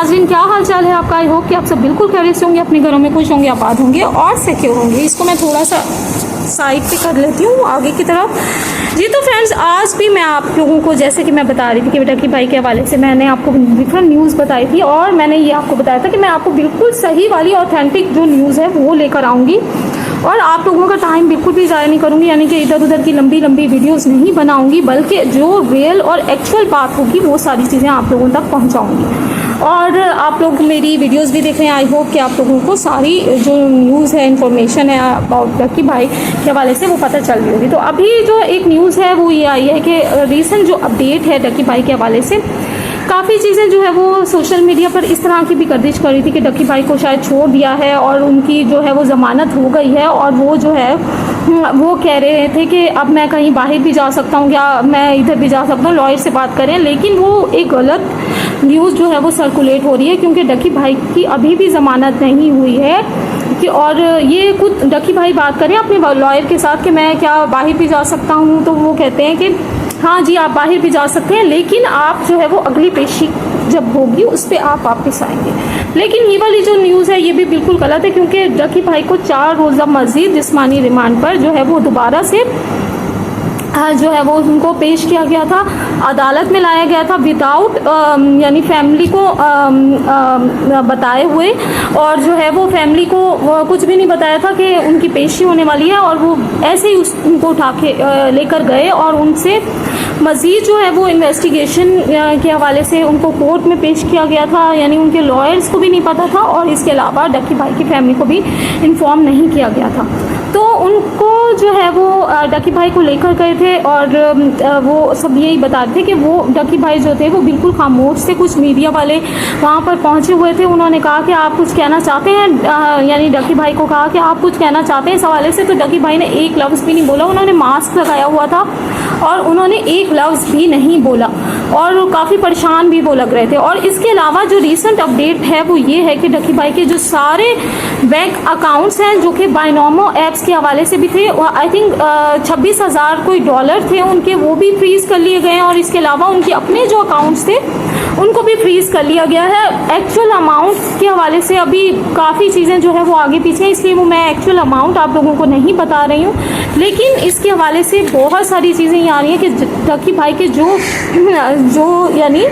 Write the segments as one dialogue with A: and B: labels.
A: नाज़रीन, क्या हाल चाल है आपका। आई होप कि आप सब बिल्कुल खैरियत से होंगे, अपने घरों में खुश होंगे, आबाद होंगे और सिक्योर होंगे। इसको मैं थोड़ा सा साइड पे कर लेती हूँ आगे की तरफ। जी तो फ्रेंड्स, आज भी मैं आप लोगों को जैसे कि मैं बता रही थी कि डकी भाई के हवाले से मैंने आपको डिफरेंट न्यूज़ बताई थी और मैंने ये आपको बताया था कि मैं आपको बिल्कुल सही वाली ऑथेंटिक जो न्यूज़ है वो लेकर आऊँगी और आप लोगों का टाइम बिल्कुल भी ज़ाया नहीं करूँगी, यानी कि इधर उधर की लंबी लंबी वीडियोस नहीं बनाऊँगी, बल्कि जो रियल और एक्चुअल बात होगी वो सारी चीज़ें आप लोगों तक पहुँचाऊँगी। और आप लोग मेरी वीडियोस भी देख रहे हैं, आई होप कि आप लोगों को सारी जो न्यूज़ है, इन्फॉर्मेशन है अबाउट डकी भाई के हवाले से वो पता चल रही होगी। तो अभी जो एक न्यूज़ है वो ये आई है कि रिसेंट जो अपडेट है डकी भाई के हवाले से, काफ़ी चीज़ें जो है वो सोशल मीडिया पर इस तरह की भी गर्दिश कर रही थी कि डकी भाई को शायद छोड़ दिया है और उनकी जो है वो ज़मानत हो गई है और वो जो है वो कह रहे थे कि अब मैं कहीं बाहर भी जा सकता हूँ या मैं इधर भी जा सकता हूँ, लॉयर से बात करें। लेकिन वो एक गलत न्यूज़ जो है वो सर्कुलेट हो रही है क्योंकि डकी भाई की अभी भी ज़मानत नहीं हुई है कि और ये कुछ डकी भाई बात करें अपने लॉयर के साथ कि मैं क्या बाहर भी जा सकता हूँ, तो वो कहते हैं कि हाँ जी आप बाहर भी जा सकते हैं, लेकिन आप जो है वो अगली पेशी जब होगी उस पर आप वापस आएंगे। लेकिन ये वाली जो न्यूज़ है ये भी बिल्कुल गलत है क्योंकि डकी भाई को 4 रोज़ा मज़ीद जिस्मानी रिमांड पर जो है वो दोबारा से जो है वो उनको पेश किया गया था, अदालत में लाया गया था विदाउट यानी फैमिली को बताए हुए, और जो है वो फैमिली को कुछ भी नहीं बताया था कि उनकी पेशी होने वाली है और वो ऐसे ही उनको उठा के लेकर गए और उनसे मज़ीद जो है वो इन्वेस्टिगेशन के हवाले से उनको कोर्ट में पेश किया गया था, यानी उनके लॉयर्स को भी नहीं पता था और इसके अलावा डकी भाई की फैमिली को भी इन्फॉर्म नहीं किया गया था। तो उनको जो है वो डकी भाई को लेकर गए थे और वो सब यही बता रहे थे कि वो डकी भाई जो थे वो बिल्कुल खामोश से, कुछ मीडिया वाले वहाँ पर पहुँचे हुए थे। उन्होंने कहा कि आप कुछ कहना चाहते हैं, यानी डकी भाई को कहा कि आप कुछ कहना चाहते हैं इस हवाले से, तो डकी भाई ने एक लफ्ज़ भी नहीं बोला। उन्होंने मास्क लगाया हुआ था और उन्होंने एक लफ्ज़ भी नहीं बोला और काफ़ी परेशान भी वो लग रहे थे। और इसके अलावा जो रीसेंट अपडेट है वो ये है कि डकी भाई के जो सारे बैंक अकाउंट्स हैं जो कि बायनोमो ऐप्स के हवाले से भी थे, आई थिंक 26,000 कोई डॉलर थे उनके, वो भी फ्रीज़ कर लिए गए हैं। और इसके अलावा उनके अपने जो अकाउंट्स थे उनको भी फ्रीज़ कर लिया गया है। एक्चुअल अमाउंट के हवाले से अभी काफ़ी चीज़ें जो है वो आगे पीछे, इसलिए वो मैं एक्चुअल अमाउंट आप लोगों को नहीं बता रही हूँ, लेकिन इसके हवाले से बहुत सारी चीज़ें ये आ रही हैं कि डकी भाई के जो यानी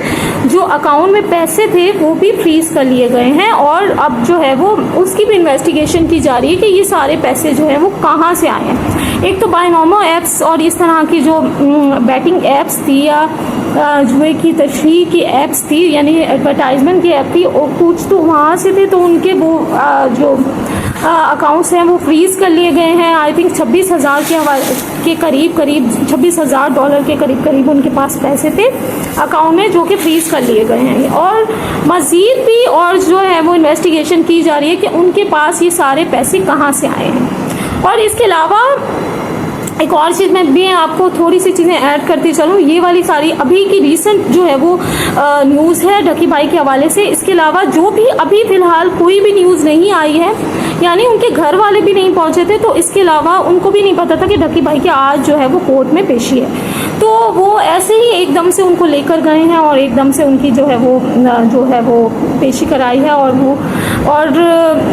A: जो अकाउंट में पैसे थे वो भी फ्रीज़ कर लिए गए हैं और अब जो है वो उसकी भी इन्वेस्टिगेशन की जा रही है कि ये सारे पैसे जो है वो कहाँ से आए हैं। एक तो बायनोमो ऐप्स और इस तरह की जो बैटिंग ऐप्स थी या जुए की तशरीह की ऐप्स थी, यानी एडवर्टाइजमेंट की ऐप थी, और कुछ तो वहाँ से थे, तो उनके वो जो अकाउंट्स हैं वो फ्रीज़ कर लिए गए हैं। आई थिंक 26,000 के करीब 26,000 डॉलर के करीब उनके पास पैसे थे अकाउंट में जो कि फ्रीज़ कर लिए गए हैं। और मज़ीद भी और जो है वो इन्वेस्टिगेशन की जा रही है कि उनके पास ये सारे पैसे कहाँ से आए हैं। और इसके अलावा एक और चीज़ मैं भी आपको थोड़ी सी चीज़ें ऐड करती चलूँ, ये वाली सारी अभी की रीसेंट जो है वो न्यूज़ है डकी भाई के हवाले से। इसके अलावा जो भी अभी फ़िलहाल कोई भी न्यूज़ नहीं आई है, यानी उनके घर वाले भी नहीं पहुंचे थे, तो इसके अलावा उनको भी नहीं पता था कि डकी भाई की आज जो है वो कोर्ट में पेशी है। तो वो ऐसे ही एकदम से उनको लेकर गए हैं और एकदम से उनकी जो है वो पेशी कराई है और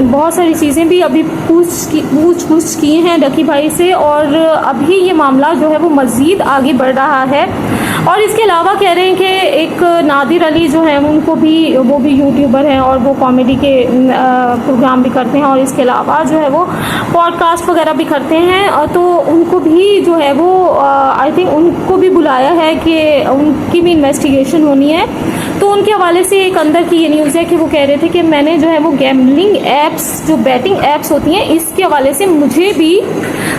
A: बहुत सारी चीज़ें भी अभी पूछ की हैं डकी भाई से और अभी ये मामला जो है वो मज़ीद आगे बढ़ रहा है। और इसके अलावा कह रहे हैं कि एक नादिर अली जो है वो भी यूट्यूबर हैं और वो कॉमेडी के प्रोग्राम भी करते हैं और इसके अलावा जो है वो पॉडकास्ट वगैरह भी करते हैं, तो उनको भी जो है वो आई थिंक उनको भी बुलाया है कि उनकी भी इन्वेस्टिगेशन होनी है। तो उनके हवाले से एक अंदर की ये न्यूज़ है कि वो कह रहे थे कि मैंने जो है वो गैम्बलिंग ऐप्स, जो बैटिंग ऐप्स होती हैं, इसके हवाले से मुझे भी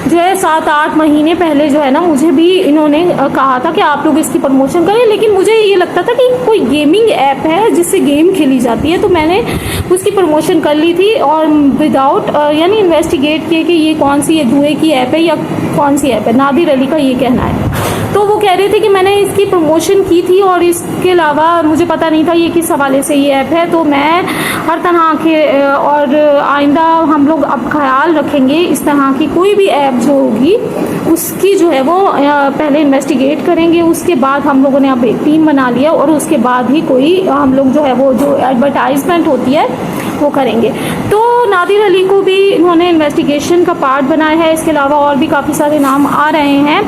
A: जो है 7-8 महीने पहले जो है ना मुझे भी इन्होंने कहा था कि आप लोग इसकी प्रमोशन करें, लेकिन मुझे ये लगता था कि कोई गेमिंग ऐप है जिससे गेम खेली जाती है, तो मैंने उसकी प्रमोशन कर ली थी और विदाउट यानी इन्वेस्टिगेट किए कि ये कौन सी जुए की ऐप है या कौन सी ऐप है। नादिर अली का ये कहना है। तो वो कह रहे थे कि मैंने इसकी प्रमोशन की थी और इसके अलावा मुझे पता नहीं था ये किस हवाले से ये ऐप है, तो मैं हर तरह के और आइंदा हम लोग अब ख्याल रखेंगे इस तरह की कोई भी ऐप जो होगी उसकी जो है वो पहले इन्वेस्टिगेट करेंगे, उसके बाद हम लोगों ने अब एक टीम बना लिया और उसके बाद ही कोई हम लोग जो है वो जो एडवर्टाइजमेंट होती है वो करेंगे। तो नादिर अली को भी इन्होंने इन्वेस्टिगेशन का पार्ट बनाया है। इसके अलावा और भी काफ़ी सारे नाम आ रहे हैं,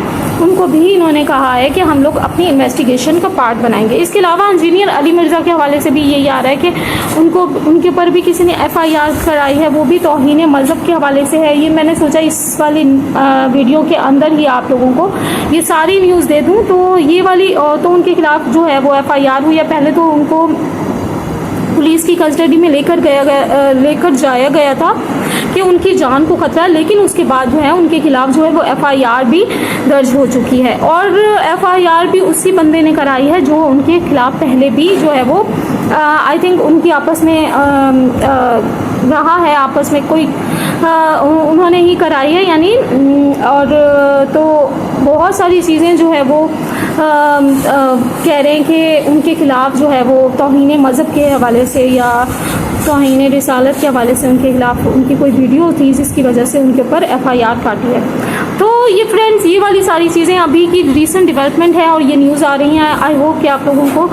A: उनको भी इन्होंने कहा है कि हम लोग अपनी इन्वेस्टिगेशन का पार्ट बनाएंगे। इसके अलावा इंजीनियर अली मिर्ज़ा के हवाले से भी यही आ रहा है कि उनके ऊपर भी किसी ने FIR कराई है, वो भी तौहीन मज़हब के हवाले से है। ये मैंने सोचा इस वाली वीडियो के अंदर ही आप लोगों को ये सारी न्यूज़ दे दूँ। तो ये वाली तो उनके खिलाफ़ जो है वो FIR हुई है। पहले तो उनको पुलिस की कस्टडी में लेकर जाया गया था कि उनकी जान को खतरा है, लेकिन उसके बाद जो है उनके खिलाफ जो है वो FIR भी दर्ज हो चुकी है और FIR भी उसी बंदे ने कराई है जो उनके खिलाफ पहले भी जो है वो आई थिंक उनकी आपस में रहा है, आपस में कोई उन्होंने ही कराई है यानी। और तो बहुत सारी चीज़ें जो है वो कह रहे हैं कि उनके खिलाफ जो है वो तौहीन मज़हब के हवाले से या तौहीन रिसालत के हवाले से उनके खिलाफ उनकी कोई वीडियो थी जिसकी वजह से उनके ऊपर FIR काटी है। तो ये फ्रेंड्स ये वाली सारी चीज़ें अभी की रीसेंट डेवलपमेंट है और ये न्यूज़ आ रही हैं। आई होप कि आप लोगों को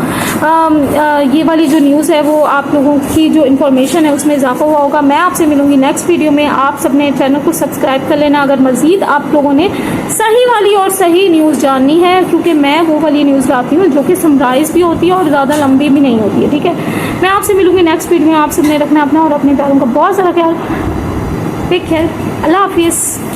A: ये वाली जो न्यूज़ है वो आप लोगों की जो इन्फॉर्मेशन है उसमें इजाफा हुआ होगा। मैं आपसे मिलूंगी नेक्स्ट वीडियो में। आप सबने चैनल को सब्सक्राइब कर लेना अगर मज़ीद आप लोगों ने सही वाली और सही न्यूज़ जाननी है, क्योंकि मैं वो वाली न्यूज़ लाती हूँ जो कि समराइज़ भी होती है और ज़्यादा लंबी भी नहीं होती है। ठीक है, मैं आपसे मिलूंगी नेक्स्ट वीडियो में। आप सबने रखना अपना और अपने प्यारों का बहुत सारा ख्याल। टेक केयर, अल्लाह हाफिज़।